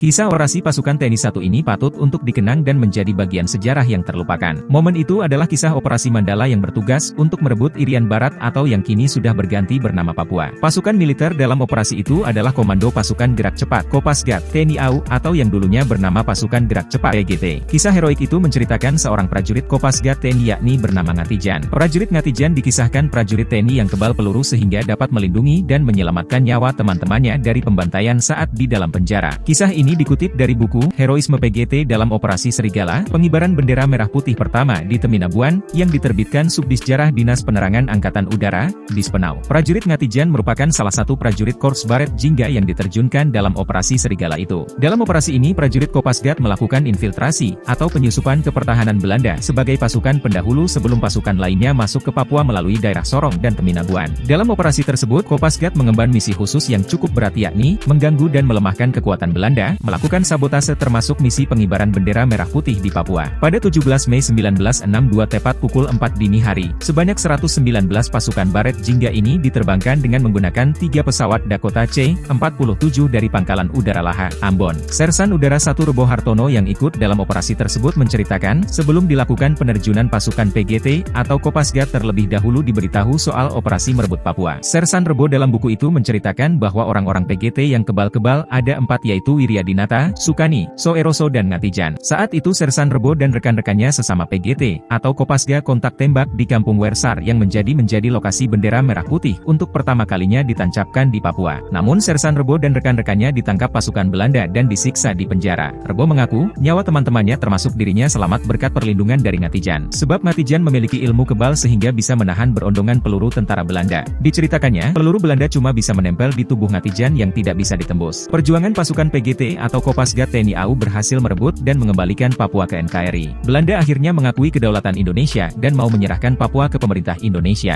Kisah operasi pasukan TNI satu ini patut untuk dikenang dan menjadi bagian sejarah yang terlupakan. Momen itu adalah kisah operasi Mandala yang bertugas untuk merebut Irian Barat atau yang kini sudah berganti bernama Papua. Pasukan militer dalam operasi itu adalah Komando Pasukan Gerak Cepat Kopasgat TNI AU atau yang dulunya bernama Pasukan Gerak Cepat PGT. Kisah heroik itu menceritakan seorang prajurit Kopasgat TNI yakni bernama Ngatijan. Prajurit Ngatijan dikisahkan prajurit TNI yang kebal peluru sehingga dapat melindungi dan menyelamatkan nyawa teman-temannya dari pembantaian saat di dalam penjara. Kisah ini dikutip dari buku Heroisme PGT dalam Operasi Serigala, pengibaran bendera merah putih pertama di Teminabuan, yang diterbitkan Subdisjarah Dinas Penerangan Angkatan Udara, Dispenau. Prajurit Ngatijan merupakan salah satu prajurit Korps Baret Jingga yang diterjunkan dalam Operasi Serigala itu. Dalam operasi ini prajurit Kopasgat melakukan infiltrasi atau penyusupan ke pertahanan Belanda sebagai pasukan pendahulu sebelum pasukan lainnya masuk ke Papua melalui daerah Sorong dan Teminabuan. Dalam operasi tersebut Kopasgat mengemban misi khusus yang cukup berat yakni mengganggu dan melemahkan kekuatan Belanda, melakukan sabotase termasuk misi pengibaran bendera merah putih di Papua. Pada 17 Mei 1962 tepat pukul 4 dini hari, sebanyak 119 pasukan Baret Jingga ini diterbangkan dengan menggunakan 3 pesawat Dakota C-47 dari Pangkalan Udara Laha, Ambon. Sersan Udara 1 Rebo Hartono yang ikut dalam operasi tersebut menceritakan, sebelum dilakukan penerjunan pasukan PGT atau Kopasgat terlebih dahulu diberitahu soal operasi merebut Papua. Sersan Rebo dalam buku itu menceritakan bahwa orang-orang PGT yang kebal-kebal ada 4 yaitu Wiryadinata, Sukani, Soeroso dan Ngatijan. Saat itu Sersan Rebo dan rekan-rekannya sesama PGT atau Kopasga kontak tembak di Kampung Wersar yang menjadi lokasi bendera merah putih untuk pertama kalinya ditancapkan di Papua. Namun Sersan Rebo dan rekan-rekannya ditangkap pasukan Belanda dan disiksa di penjara. Rebo mengaku, nyawa teman-temannya termasuk dirinya selamat berkat perlindungan dari Ngatijan. Sebab Ngatijan memiliki ilmu kebal sehingga bisa menahan berondongan peluru tentara Belanda. Diceritakannya, peluru Belanda cuma bisa menempel di tubuh Ngatijan yang tidak bisa ditembus. Perjuangan pasukan PGT atau Kopasgat TNI AU berhasil merebut dan mengembalikan Papua ke NKRI. Belanda akhirnya mengakui kedaulatan Indonesia dan mau menyerahkan Papua ke pemerintah Indonesia.